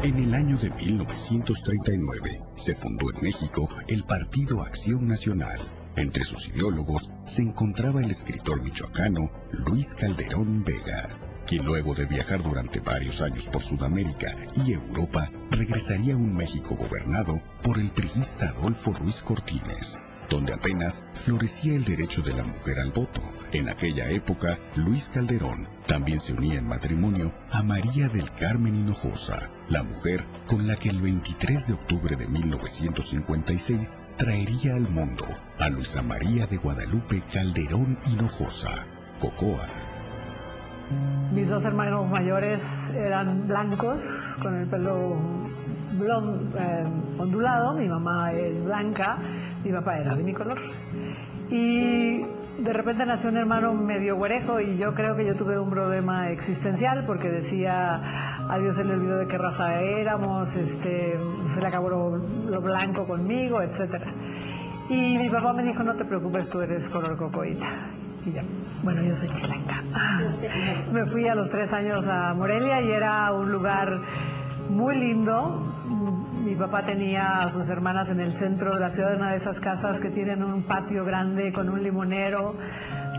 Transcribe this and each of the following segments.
En el año de 1939 se fundó en México el Partido Acción Nacional. Entre sus ideólogos se encontraba el escritor michoacano Luis Calderón Vega, quien luego de viajar durante varios años por Sudamérica y Europa, regresaría a un México gobernado por el priista Adolfo Ruiz Cortines, donde apenas florecía el derecho de la mujer al voto. En aquella época, Luis Calderón también se unía en matrimonio a María del Carmen Hinojosa, la mujer con la que el 23 de octubre de 1956 traería al mundo a Luisa María de Guadalupe Calderón Hinojosa, Cocoa. Mis dos hermanos mayores eran blancos, con el pelo ondulado. Mi mamá es blanca, mi papá era de mi color. Y de repente nació un hermano medio güerejo y yo creo que yo tuve un problema existencial porque decía, a Dios se le olvidó de qué raza éramos, se le acabó lo blanco conmigo, etcétera. Y mi papá me dijo, no te preocupes, tú eres color cocoíta. Y ya, bueno, yo soy chilanca. Me fui a los 3 años a Morelia y era un lugar muy lindo. Mi papá tenía a sus hermanas en el centro de la ciudad, en una de esas casas que tienen un patio grande con un limonero.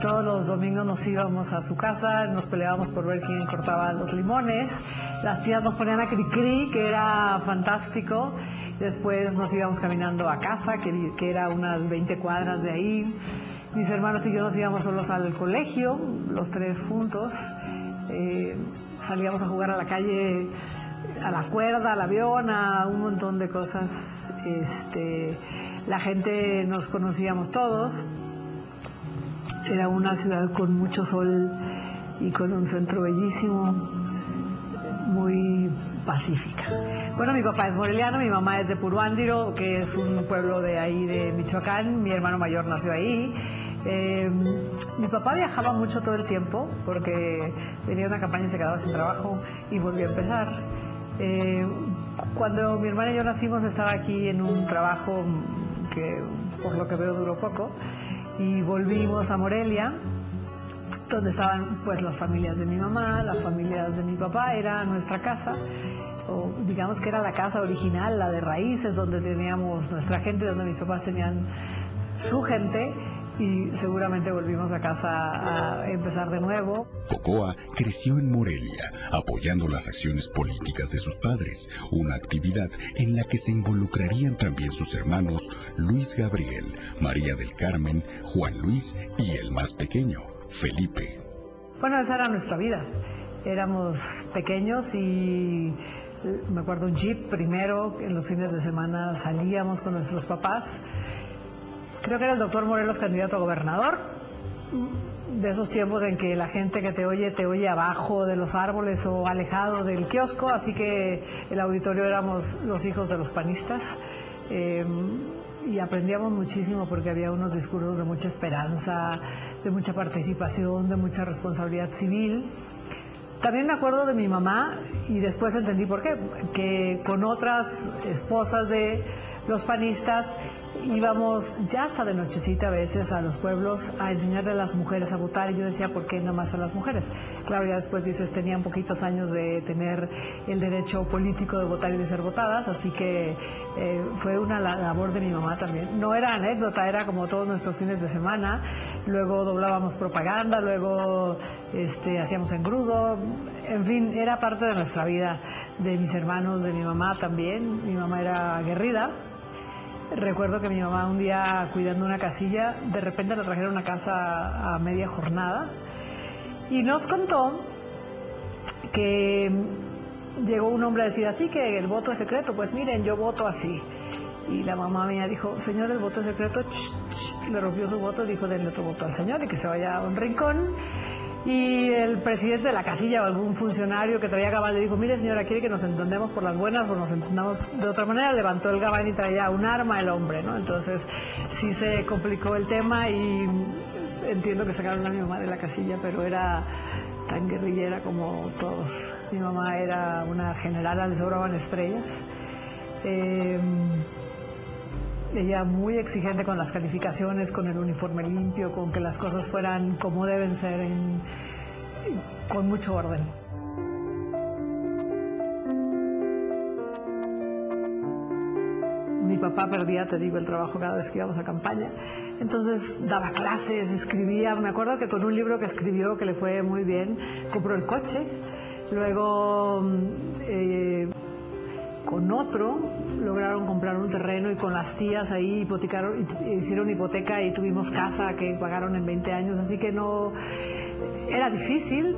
Todos los domingos nos íbamos a su casa, nos peleábamos por ver quién cortaba los limones. Las tías nos ponían a cri-cri, que era fantástico. Después nos íbamos caminando a casa, que era unas 20 cuadras de ahí. Mis hermanos y yo nos íbamos solos al colegio, los 3 juntos. Salíamos a jugar a la calle, a la cuerda, al avión, a un montón de cosas. La gente nos conocíamos todos. Era una ciudad con mucho sol y con un centro bellísimo, muy pacífica. Bueno, mi papá es moreliano, mi mamá es de Puruándiro, que es un pueblo de ahí de Michoacán. Mi hermano mayor nació ahí. Mi papá viajaba mucho todo el tiempo porque tenía una campaña y se quedaba sin trabajo y volvió a empezar. Cuando mi hermana y yo nacimos estaba aquí en un trabajo que por lo que veo duró poco y volvimos a Morelia, donde estaban pues las familias de mi mamá, las familias de mi papá. Era nuestra casa, o digamos que era la casa original, la de raíces, donde teníamos nuestra gente, donde mis papás tenían su gente. Y seguramente volvimos a casa a empezar de nuevo. Cocoa creció en Morelia, apoyando las acciones políticas de sus padres, una actividad en la que se involucrarían también sus hermanos Luis Gabriel, María del Carmen, Juan Luis y el más pequeño, Felipe. Bueno, esa era nuestra vida. Éramos pequeños y me acuerdo un jeep primero, en los fines de semana salíamos con nuestros papás. Creo que era el doctor Morelos candidato a gobernador, de esos tiempos en que la gente que te oye abajo de los árboles o alejado del kiosco, así que el auditorio éramos los hijos de los panistas, y aprendíamos muchísimo porque había unos discursos de mucha esperanza, de mucha participación, de mucha responsabilidad civil. También me acuerdo de mi mamá, y después entendí por qué, que con otras esposas de los panistas íbamos ya hasta de nochecita a veces a los pueblos a enseñarle a las mujeres a votar, y yo decía, ¿por qué nada más a las mujeres? Claro, ya después dices, tenían poquitos años de tener el derecho político de votar y de ser votadas, así que fue una labor de mi mamá también. No era anécdota, era como todos nuestros fines de semana. Luego doblábamos propaganda, luego hacíamos engrudo, en fin, era parte de nuestra vida, de mis hermanos, de mi mamá también. Mi mamá era aguerrida. Recuerdo que mi mamá un día cuidando una casilla, de repente le trajeron una casa a media jornada y nos contó que llegó un hombre a decir así que el voto es secreto. Pues miren, yo voto así. Y la mamá mía dijo, señor, el voto es secreto. Le rompió su voto, dijo, denle otro voto al señor y que se vaya a un rincón. Y el presidente de la casilla o algún funcionario que traía gabán le dijo, mire señora, ¿quiere que nos entendemos por las buenas o nos entendamos de otra manera? Levantó el gabán y traía un arma el hombre, ¿no? Entonces sí se complicó el tema y entiendo que sacaron a mi mamá de la casilla, pero era tan guerrillera como todos. Mi mamá era una generala, le sobraban estrellas. Ella muy exigente con las calificaciones, con el uniforme limpio, con que las cosas fueran como deben ser, con mucho orden. Mi papá perdía, te digo, el trabajo cada vez que íbamos a campaña. Entonces daba clases, escribía. Me acuerdo que con un libro que escribió, que le fue muy bien, compró el coche. Luego, con otro, lograron comprar un terreno y con las tías ahí hicieron hipoteca y tuvimos casa que pagaron en 20 años. Así que no, era difícil.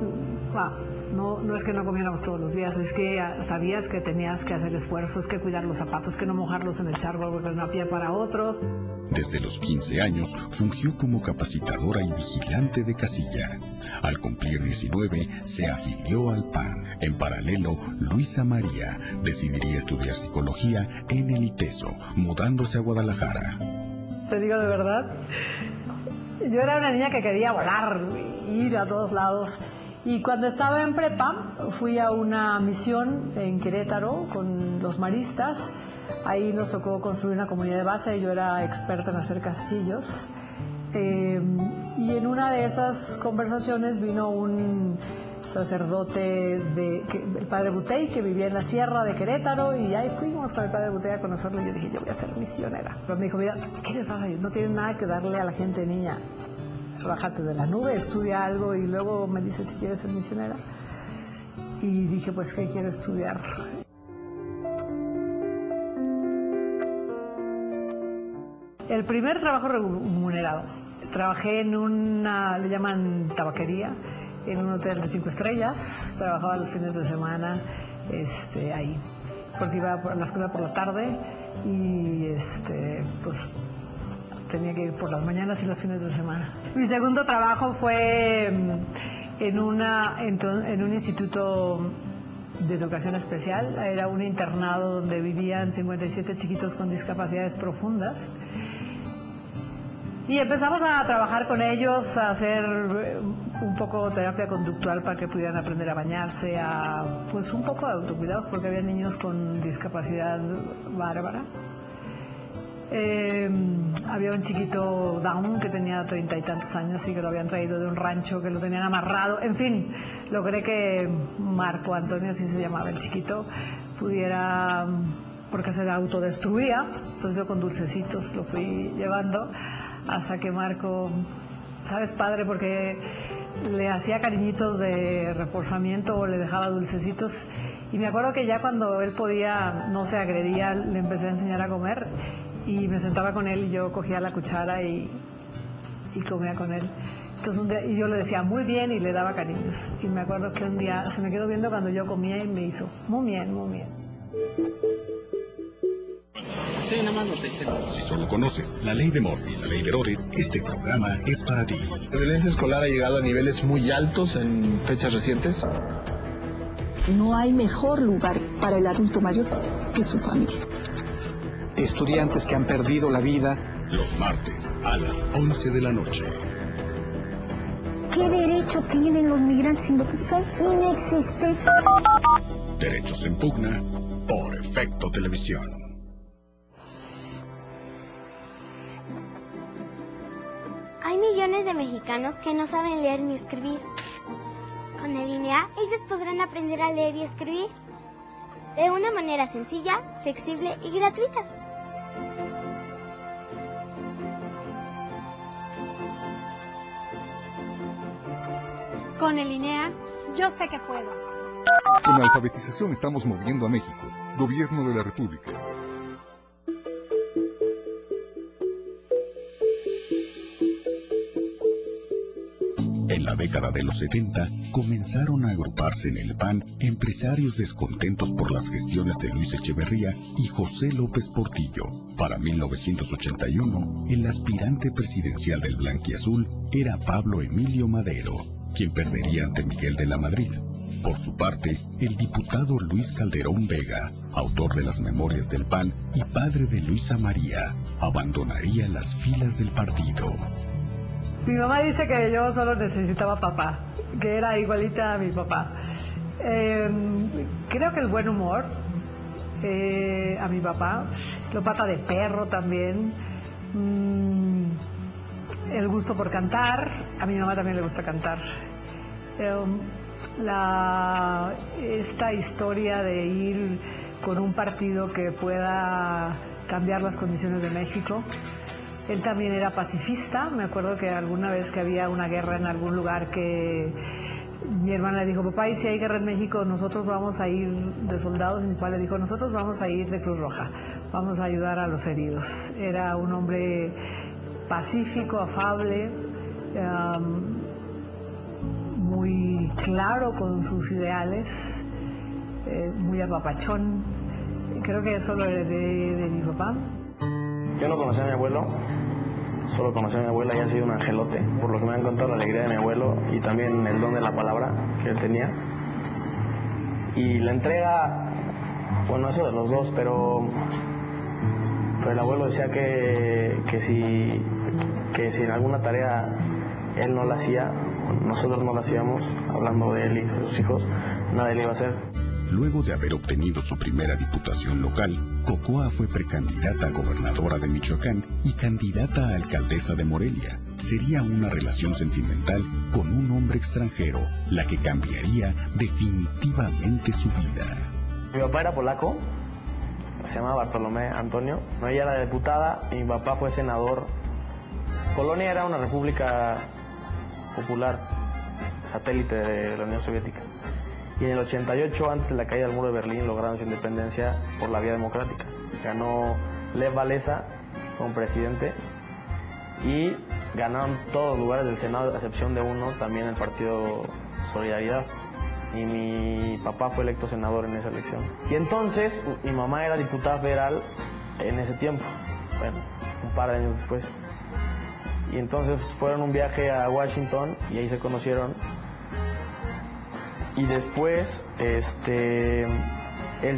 No es que no comiéramos todos los días, es que sabías que tenías que hacer esfuerzos, que cuidar los zapatos, que no mojarlos en el charco porque no había para otros. Desde los 15 años fungió como capacitadora y vigilante de casilla. Al cumplir 19 se afilió al PAN. En paralelo, Luisa María decidiría estudiar psicología en el ITESO, mudándose a Guadalajara. Te digo de verdad, yo era una niña que quería volar, ir a todos lados. Y cuando estaba en prepa, fui a una misión en Querétaro con los maristas. Ahí nos tocó construir una comunidad de base. Yo era experta en hacer castillos. Y en una de esas conversaciones vino un sacerdote, el padre Butey, que vivía en la sierra de Querétaro. Y ahí fuimos con el padre Butey a conocerlo. Y yo dije, yo voy a ser misionera. Pero me dijo, mira, ¿qué les vas a ir? No tienes nada que darle a la gente, niña. Bájate de la nube, estudia algo y luego me dice si quieres ser misionera. Y dije, pues, ¿qué quiero estudiar? El primer trabajo remunerado. Trabajé en una, le llaman tabaquería, en un hotel de 5 estrellas. Trabajaba los fines de semana ahí, porque iba a la escuela por la tarde y pues tenía que ir por las mañanas y los fines de semana. Mi segundo trabajo fue en un instituto de educación especial. Era un internado donde vivían 57 chiquitos con discapacidades profundas. Y empezamos a trabajar con ellos, a hacer un poco de terapia conductual para que pudieran aprender a bañarse, pues un poco de autocuidados, porque había niños con discapacidad bárbara. Había un chiquito Down que tenía 30 y tantos años y que lo habían traído de un rancho, que lo tenían amarrado. En fin, logré que Marco Antonio, así se llamaba el chiquito, pudiera, porque se autodestruía. Entonces yo con dulcecitos lo fui llevando hasta que Marco, ¿sabes, padre? Porque le hacía cariñitos de reforzamiento o le dejaba dulcecitos. Y me acuerdo que ya cuando él podía, no se agredía, le empecé a enseñar a comer. Y me sentaba con él y yo cogía la cuchara y comía con él. Entonces un día, y yo le decía muy bien y le daba cariños. Y me acuerdo que un día se me quedó viendo cuando yo comía y me hizo muy bien, muy bien. Sí, nada más los 600. Si solo conoces la ley de Murphy, la ley de Herodes, este programa es para ti. La violencia escolar ha llegado a niveles muy altos en fechas recientes. No hay mejor lugar para el adulto mayor que su familia. Estudiantes que han perdido la vida. Los martes a las 11 de la noche. ¿Qué derecho tienen los migrantes? Son inexistentes. Derechos en pugna por Efecto Televisión. Hay millones de mexicanos que no saben leer ni escribir. Con el INEA, ellos podrán aprender a leer y escribir de una manera sencilla, flexible y gratuita. Con el INEA, yo sé que puedo. Con la alfabetización estamos moviendo a México. Gobierno de la República. En la década de los 70, comenzaron a agruparse en el PAN empresarios descontentos por las gestiones de Luis Echeverría y José López Portillo. Para 1981, el aspirante presidencial del blanquiazul era Pablo Emilio Madero, quien perdería ante Miguel de la Madrid. Por su parte, el diputado Luis Calderón Vega, autor de las Memorias del PAN y padre de Luisa María, abandonaría las filas del partido. Mi mamá dice que yo solo necesitaba papá, que era igualita a mi papá. Creo que el buen humor a mi papá, lo pata de perro también, el gusto por cantar, a mi mamá también le gusta cantar. Esta historia de ir con un partido que pueda cambiar las condiciones de México. Él también era pacifista. Me acuerdo que alguna vez que había una guerra en algún lugar que mi hermana le dijo, papá, y si hay guerra en México, nosotros vamos a ir de soldados. Y mi papá le dijo, nosotros vamos a ir de Cruz Roja, vamos a ayudar a los heridos. Era un hombre pacífico, afable, muy claro con sus ideales, muy apapachón. Creo que eso lo heredé de mi papá. Yo no conocí a mi abuelo, solo conocí a mi abuela y ha sido un angelote, por lo que me han contado la alegría de mi abuelo y también el don de la palabra que él tenía. Y la entrega, bueno, eso de los dos, pero el abuelo decía que si en alguna tarea él no la hacía, nosotros no la hacíamos, hablando de él y de sus hijos, nadie le iba a hacer. Luego de haber obtenido su primera diputación local, Cocoa fue precandidata a gobernadora de Michoacán y candidata a alcaldesa de Morelia. Sería una relación sentimental con un hombre extranjero, la que cambiaría definitivamente su vida. Mi papá era polaco, se llamaba Bartolomé Antonio. Ella era diputada y mi papá fue senador. Polonia era una república popular, satélite de la Unión Soviética. Y en el 88, antes de la caída del muro de Berlín, lograron su independencia por la vía democrática. Ganó Lech Walesa como presidente y ganaron todos los lugares del Senado, a excepción de uno, también el partido Solidaridad. Y mi papá fue electo senador en esa elección. Y entonces, mi mamá era diputada federal en ese tiempo, bueno, un par de años después. Y entonces fueron un viaje a Washington y ahí se conocieron. Y después, él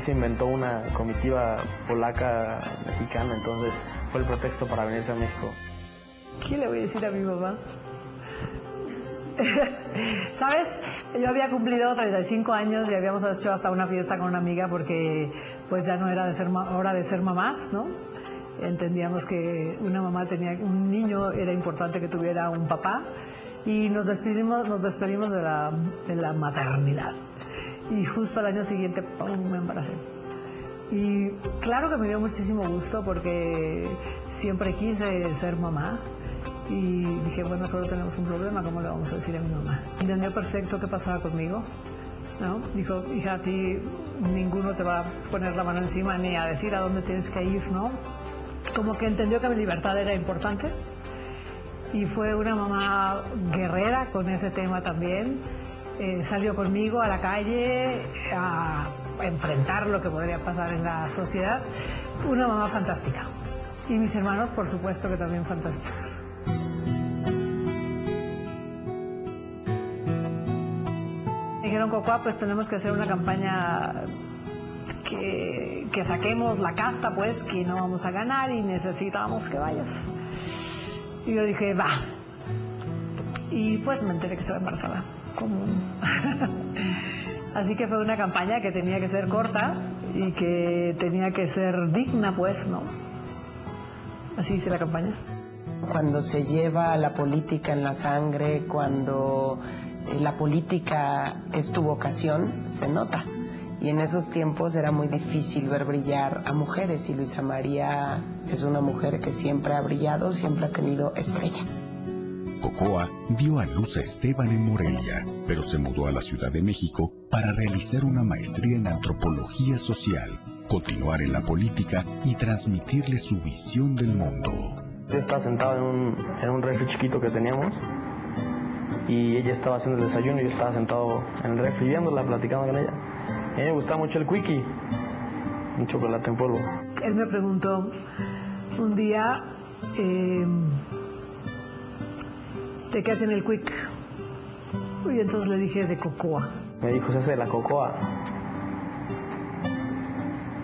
se inventó una comitiva polaca mexicana, entonces fue el pretexto para venirse a México. ¿Qué le voy a decir a mi mamá? ¿Sabes? Yo había cumplido 35 años y habíamos hecho hasta una fiesta con una amiga porque pues ya no era hora de ser mamás, ¿no? Entendíamos que un niño era importante que tuviera un papá. Y nos despedimos de la maternidad. Y justo al año siguiente, ¡pum!, me embaracé. Y claro que me dio muchísimo gusto porque siempre quise ser mamá. Y dije, bueno, solo tenemos un problema, ¿cómo le vamos a decir a mi mamá? Entendió perfecto qué pasaba conmigo, ¿no? Dijo, hija, a ti ninguno te va a poner la mano encima ni a decir a dónde tienes que ir, ¿no? Como que entendió que mi libertad era importante. Y fue una mamá guerrera con ese tema también. Salió conmigo a la calle a enfrentar lo que podría pasar en la sociedad. Una mamá fantástica. Y mis hermanos, por supuesto, que también fantásticos. Me dijeron, Cocoa, pues tenemos que hacer una campaña que saquemos la casta, pues, que no vamos a ganar y necesitamos que vayas. Y yo dije, va. Y pues me enteré que estaba embarazada. Así que fue una campaña que tenía que ser corta y que tenía que ser digna, pues, ¿no? Así hice la campaña. Cuando se lleva la política en la sangre, cuando la política es tu vocación, se nota. Y en esos tiempos era muy difícil ver brillar a mujeres y Luisa María es una mujer que siempre ha brillado, siempre ha tenido estrella. Cocoa dio a luz a Esteban en Morelia, pero se mudó a la Ciudad de México para realizar una maestría en antropología social, continuar en la política y transmitirle su visión del mundo. Yo estaba sentado en un refri chiquito que teníamos y ella estaba haciendo el desayuno y yo estaba sentado en el refri viéndola, platicando con ella. A mí me gustaba mucho el Quickie, un chocolate en polvo. Él me preguntó un día, ¿de qué hacen el Quick? Y entonces le dije, de cocoa. Me dijo, se hace de la cocoa.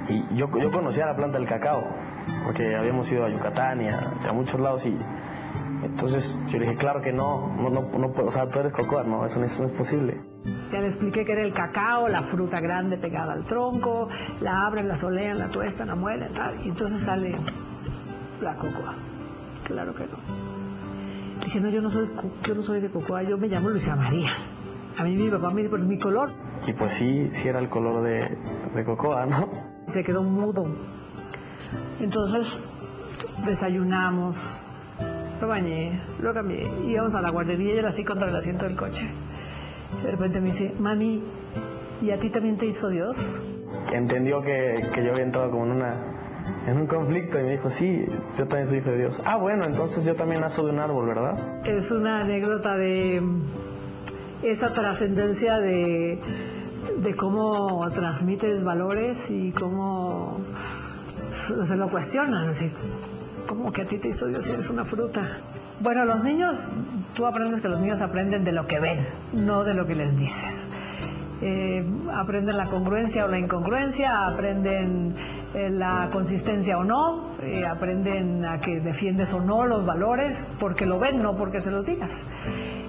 Y yo conocía la planta del cacao, porque habíamos ido a Yucatán y a muchos lados y entonces yo le dije, claro que no puedo, o sea, tú eres cocoa, no, eso no es posible. Ya le expliqué que era el cacao, la fruta grande pegada al tronco, la abren, la solean, la tuestan, la muelen, tal, y entonces sale la cocoa. Claro que no. Dije, no, yo no soy de cocoa, yo me llamo Luisa María. A mí mi papá me dijo, pues mi color. Y pues sí era el color de cocoa, ¿no? Se quedó mudo. Entonces desayunamos, lo bañé, lo cambié, íbamos a la guardería y él así contra el asiento del coche. De repente me dice, mami, ¿y a ti también te hizo Dios? Entendió que yo había entrado como en un conflicto y me dijo, sí, yo también soy hijo de Dios. Ah, bueno, entonces yo también nazo de un árbol, ¿verdad? Es una anécdota de esa trascendencia de cómo transmites valores y cómo se lo cuestionan, así, ¿cómo que a ti te hizo Dios si eres una fruta? Bueno, los niños, tú aprendes que los niños aprenden de lo que ven, no de lo que les dices. Aprenden la congruencia o la incongruencia, aprenden la consistencia o no, aprenden a que defiendes o no los valores porque lo ven, no porque se los digas.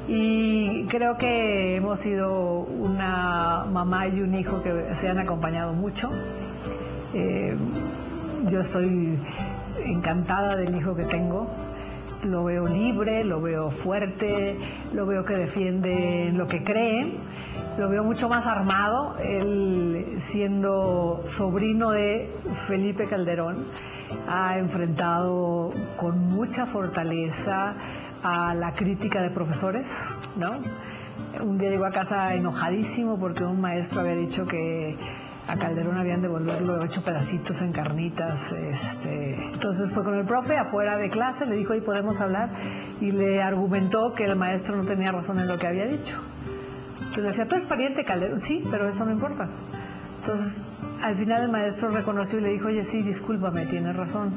Y creo que hemos sido una mamá y un hijo que se han acompañado mucho. Yo estoy encantada del hijo que tengo. Lo veo libre, lo veo fuerte, lo veo que defiende lo que cree, lo veo mucho más armado. Él, siendo sobrino de Felipe Calderón, ha enfrentado con mucha fortaleza a la crítica de profesores, ¿no? Un día llegó a casa enojadísimo porque un maestro había dicho que a Calderón habían de volverlo 8 pedacitos en carnitas. Entonces fue con el profe afuera de clase, le dijo, ¿y podemos hablar? Y le argumentó que el maestro no tenía razón en lo que había dicho. Entonces le decía, ¿tú eres pariente de Calderón? Sí, pero eso no importa. Entonces al final el maestro reconoció y le dijo, oye, sí, discúlpame, tienes razón.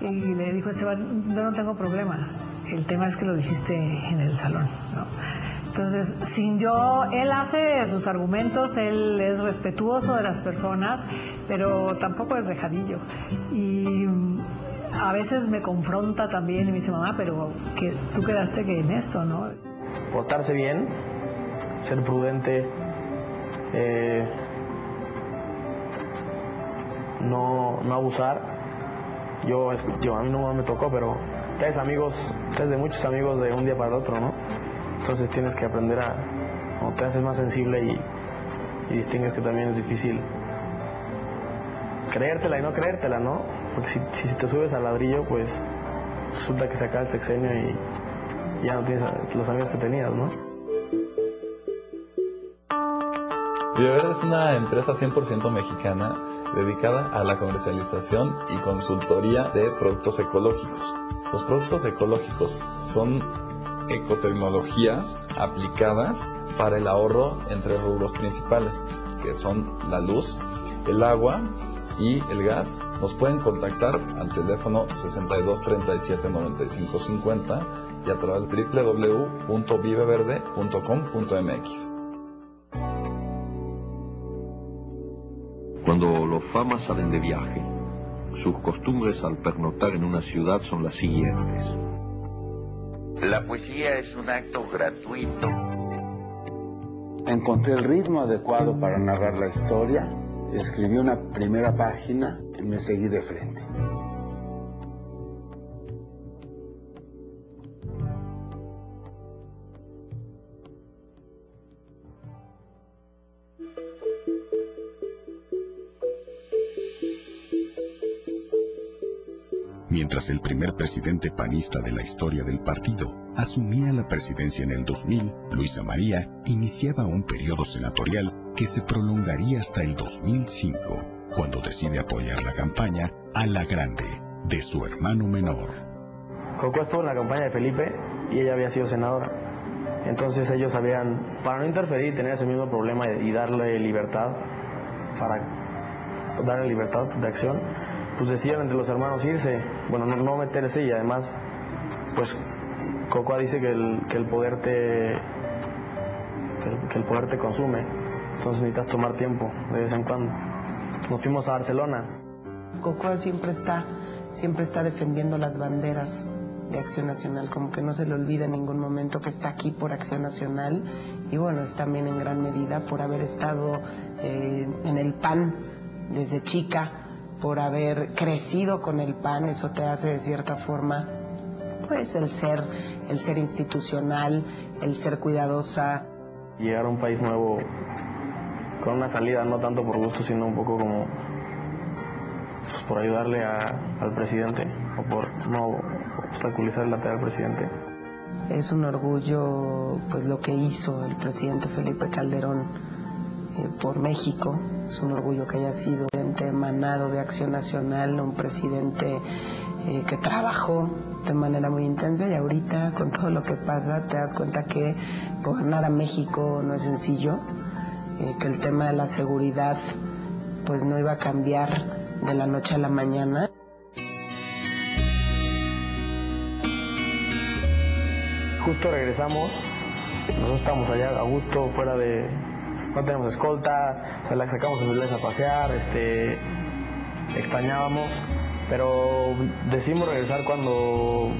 Y le dijo Esteban, yo no tengo problema, el tema es que lo dijiste en el salón, ¿no? Entonces, él hace sus argumentos, él es respetuoso de las personas, pero tampoco es dejadillo. Y a veces me confronta también y me dice, mamá, pero que tú quedaste que en esto, ¿no? Portarse bien, ser prudente, no abusar. Yo a mí no me tocó, pero tienes de muchos amigos de un día para el otro, ¿no? Entonces tienes que aprender o te haces más sensible y distingues que también es difícil creértela y no creértela, ¿no? Porque si te subes al ladrillo, pues resulta que se acaba el sexenio y ya no tienes los amigos que tenías, ¿no? Viveverde es una empresa 100% mexicana dedicada a la comercialización y consultoría de productos ecológicos. Los productos ecológicos son ecotecnologías aplicadas para el ahorro en 3 rubros principales, que son la luz, el agua y el gas. Nos pueden contactar al teléfono 62 37 95 50 y a través de www.viveverde.com.mx. Cuando los famas salen de viaje, sus costumbres al pernoctar en una ciudad son las siguientes. La poesía es un acto gratuito. Encontré el ritmo adecuado para narrar la historia, escribí una primera página y me seguí de frente. Mientras el primer presidente panista de la historia del partido asumía la presidencia en el 2000, Luisa María iniciaba un periodo senatorial que se prolongaría hasta el 2005, cuando decide apoyar la campaña a la grande de su hermano menor. Coco estuvo en la campaña de Felipe y ella había sido senadora. Entonces ellos habían, para no interferir y tener ese mismo problema y darle libertad, para darle libertad de acción, pues decían entre los hermanos irse, bueno, no meterse, y además, pues Cocoa dice que el poder te consume, entonces necesitas tomar tiempo de vez en cuando. Nos fuimos a Barcelona. Cocoa siempre está defendiendo las banderas de Acción Nacional, como que no se le olvida en ningún momento que está aquí por Acción Nacional, y bueno, es también en gran medida por haber estado en el PAN desde chica, por haber crecido con el PAN. Eso te hace de cierta forma, pues, el ser institucional, el ser cuidadosa. Llegar a un país nuevo con una salida no tanto por gusto, sino un poco como pues, por ayudarle al presidente o por no obstaculizar el ataque al presidente. Es un orgullo pues lo que hizo el presidente Felipe Calderón por México. Es un orgullo que haya sido un presidente emanado de Acción Nacional, un presidente que trabajó de manera muy intensa, y ahorita con todo lo que pasa te das cuenta que gobernar a México no es sencillo, que el tema de la seguridad pues no iba a cambiar de la noche a la mañana. Justo regresamos, nosotros estamos allá a gusto, fuera de... no tenemos escolta, sacamos a celulares a pasear, extrañábamos, pero decidimos regresar cuando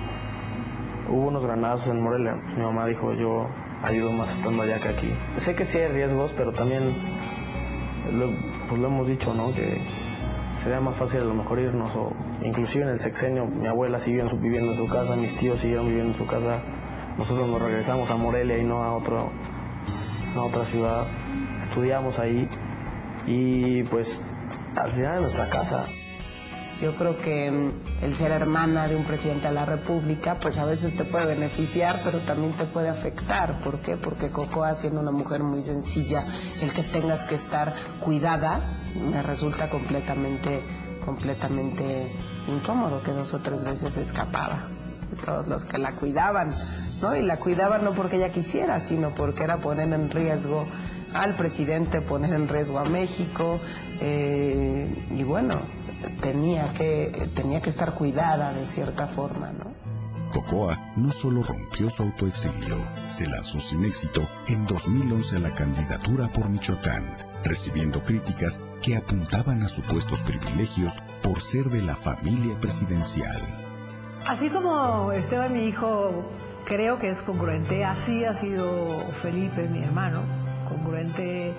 hubo unos granazos en Morelia. Mi mamá dijo, yo ayudo más estando allá que aquí. Sé que sí hay riesgos, pero también lo hemos dicho, ¿no? Que sería más fácil a lo mejor irnos, o inclusive en el sexenio mi abuela siguió viviendo en su casa, mis tíos siguieron viviendo en su casa. Nosotros nos regresamos a Morelia y no a otra ciudad. Estudiamos ahí y pues al final es nuestra casa. Yo creo que el ser hermana de un presidente de la República pues a veces te puede beneficiar, pero también te puede afectar. ¿Por qué? Porque Cocoa, siendo una mujer muy sencilla, el que tengas que estar cuidada me resulta completamente incómodo, que 2 o 3 veces escapaba de todos los que la cuidaban, ¿no? Y la cuidaban no porque ella quisiera, sino porque era poner en riesgo al presidente, poner en riesgo a México, y bueno, tenía que estar cuidada de cierta forma, ¿no? Cocoa no solo rompió su autoexilio, se lanzó sin éxito en 2011 a la candidatura por Michoacán, recibiendo críticas que apuntaban a supuestos privilegios por ser de la familia presidencial. Así como Esteban, mi hijo, creo que es congruente, así ha sido Felipe, mi hermano, congruente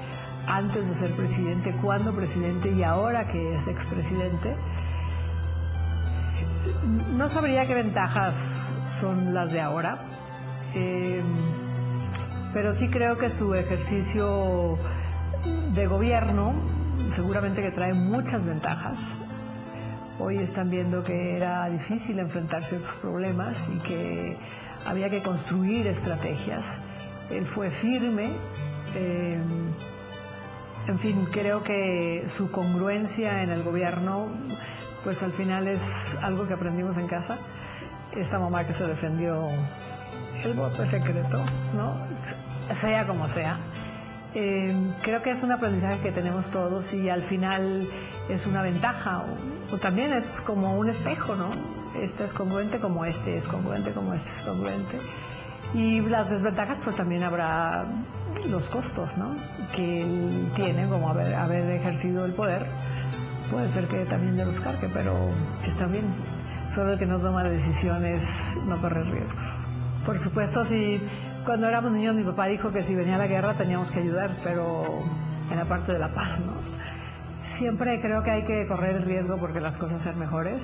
antes de ser presidente, cuando presidente y ahora que es expresidente. No sabría qué ventajas son las de ahora, pero sí creo que su ejercicio de gobierno seguramente que trae muchas ventajas. Hoy están viendo que era difícil enfrentar ciertos problemas y que había que construir estrategias. Él fue firme. En fin, creo que su congruencia en el gobierno, pues al final es algo que aprendimos en casa. Esta mamá que se defendió el voto secreto, ¿no? Sea como sea. Creo que es un aprendizaje que tenemos todos y al final es una ventaja, o también es como un espejo, ¿no? Este es congruente como este es congruente, como este es congruente. Y las desventajas, pues también habrá los costos, ¿no? Que él tiene, como haber ejercido el poder. Puede ser que también de los cargue, pero está bien. Solo el que no toma decisiones no corre riesgos. Por supuesto, si cuando éramos niños mi papá dijo que si venía la guerra teníamos que ayudar, pero en la parte de la paz, ¿no? Siempre creo que hay que correr el riesgo porque las cosas sean mejores.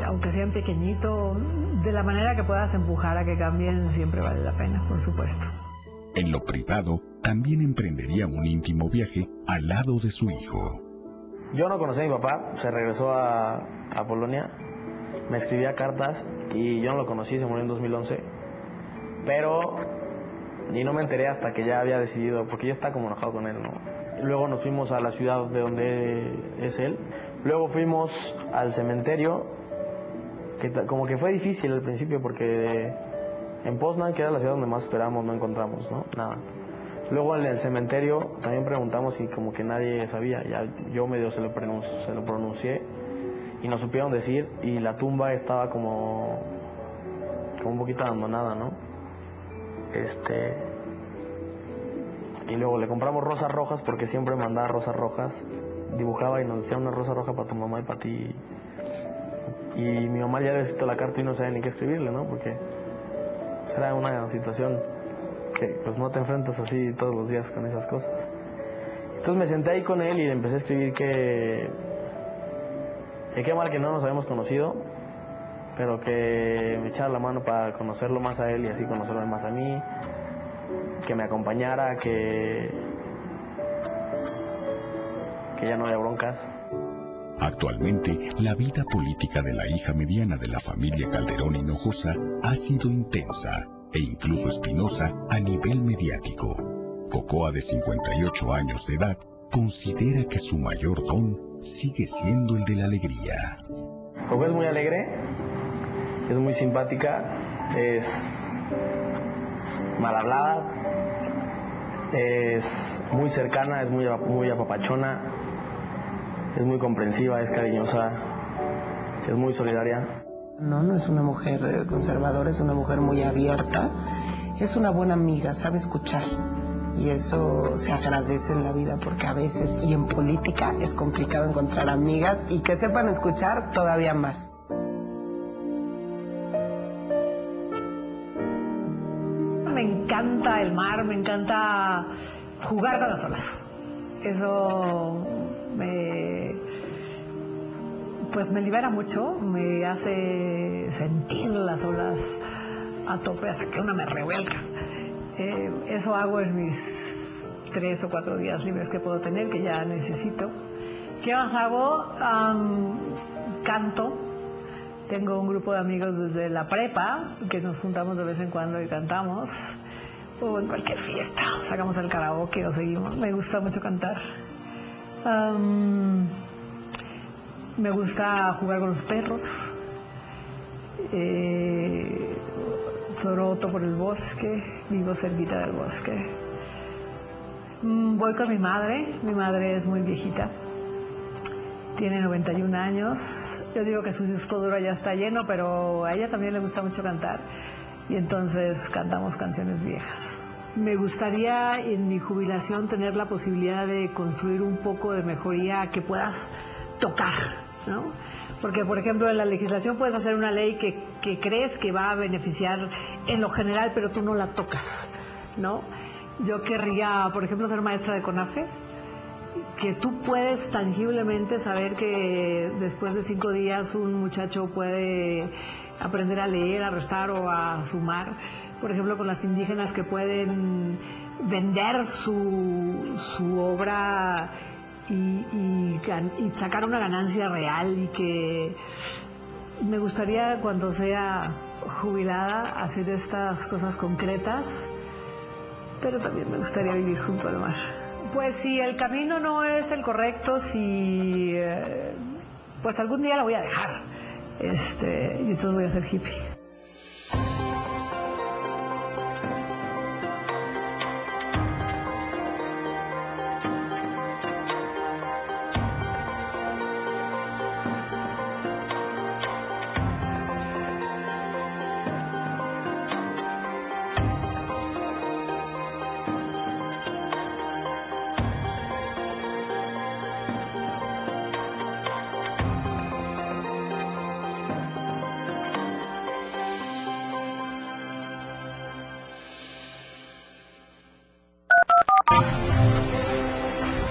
Aunque sean pequeñito, de la manera que puedas empujar a que cambien, siempre vale la pena, por supuesto. En lo privado, también emprendería un íntimo viaje al lado de su hijo. Yo no conocí a mi papá, se regresó a Polonia, me escribía cartas y yo no lo conocí, se murió en 2011, pero ni no me enteré hasta que ya había decidido, porque yo estaba como enojado con él, ¿no? Luego nos fuimos a la ciudad de donde es él, luego fuimos al cementerio, que como que fue difícil al principio porque en Poznan, que era la ciudad donde más esperamos, no encontramos, ¿no? Nada. Luego en el cementerio también preguntamos y como que nadie sabía, ya yo medio se lo pronuncié y nos supieron decir, y la tumba estaba como un poquito abandonada, ¿no? Y luego le compramos rosas rojas porque siempre mandaba rosas rojas, dibujaba y nos decía una rosa roja para tu mamá y para ti. Y mi mamá ya había escrito la carta y no sabía ni qué escribirle, ¿no? Porque era una situación que pues no te enfrentas así todos los días con esas cosas. Entonces me senté ahí con él y le empecé a escribir que qué mal que no nos habíamos conocido, pero que me echara la mano para conocerlo más a él y así conocerlo más a mí, que me acompañara, que ya no haya broncas. Actualmente, la vida política de la hija mediana de la familia Calderón Hinojosa ha sido intensa e incluso espinosa a nivel mediático. Cocoa, de 58 años de edad, considera que su mayor don sigue siendo el de la alegría. Cocoa es muy alegre, es muy simpática, es mal hablada, es muy cercana, es muy apapachona, es muy comprensiva, es cariñosa, es muy solidaria. No es una mujer conservadora, es una mujer muy abierta, es una buena amiga, sabe escuchar. Y eso se agradece en la vida porque a veces, y en política, es complicado encontrar amigas y que sepan escuchar todavía más. Me encanta el mar, me encanta jugar con las olas. Eso me libera mucho, me hace sentir las olas a tope hasta que una me revuelca. Eso hago en mis 3 o 4 días libres que puedo tener, que ya necesito. ¿Qué más hago? Canto. Tengo un grupo de amigos desde la prepa que nos juntamos de vez en cuando y cantamos. O en cualquier fiesta, sacamos el karaoke o seguimos. Me gusta mucho cantar. Me gusta jugar con los perros. Soroto por el bosque, vivo cerquita del bosque. Voy con mi madre es muy viejita, tiene 91 años. Yo digo que su disco duro ya está lleno, pero a ella también le gusta mucho cantar y entonces cantamos canciones viejas. Me gustaría en mi jubilación tener la posibilidad de construir un poco de mejoría que puedas tocar, ¿no? Porque, por ejemplo, en la legislación puedes hacer una ley que crees que va a beneficiar en lo general, pero tú no la tocas, ¿no? Yo querría, por ejemplo, ser maestra de CONAFE, que tú puedes tangiblemente saber que después de 5 días un muchacho puede aprender a leer, a restar o a sumar. Por ejemplo, con las indígenas que pueden vender su obra y sacar una ganancia real, y que me gustaría cuando sea jubilada hacer estas cosas concretas, pero también me gustaría vivir junto al mar. Pues si el camino no es el correcto, pues algún día la voy a dejar, y entonces voy a ser hippie.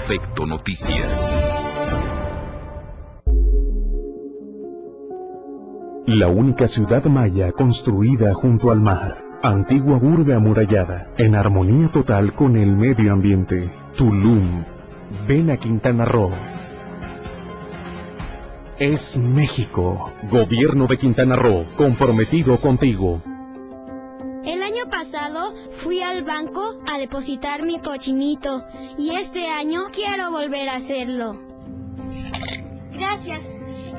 Efecto Noticias. La única ciudad maya construida junto al mar, antigua urbe amurallada, en armonía total con el medio ambiente. Tulum. Ven a Quintana Roo. Es México. Gobierno de Quintana Roo, comprometido contigo. El año pasado fui al banco a depositar mi cochinito y este año quiero volver a hacerlo. Gracias.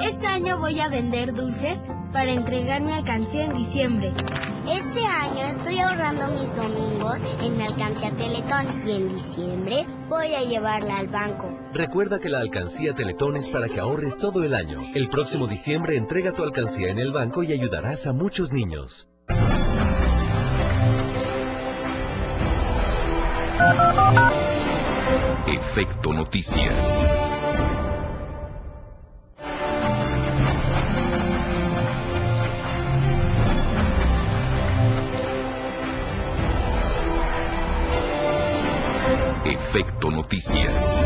Este año voy a vender dulces para entregar mi alcancía en diciembre. Este año estoy ahorrando mis domingos en mi alcancía Teletón y en diciembre voy a llevarla al banco. Recuerda que la alcancía Teletón es para que ahorres todo el año. El próximo diciembre entrega tu alcancía en el banco y ayudarás a muchos niños. Efecto Noticias. Efecto Noticias.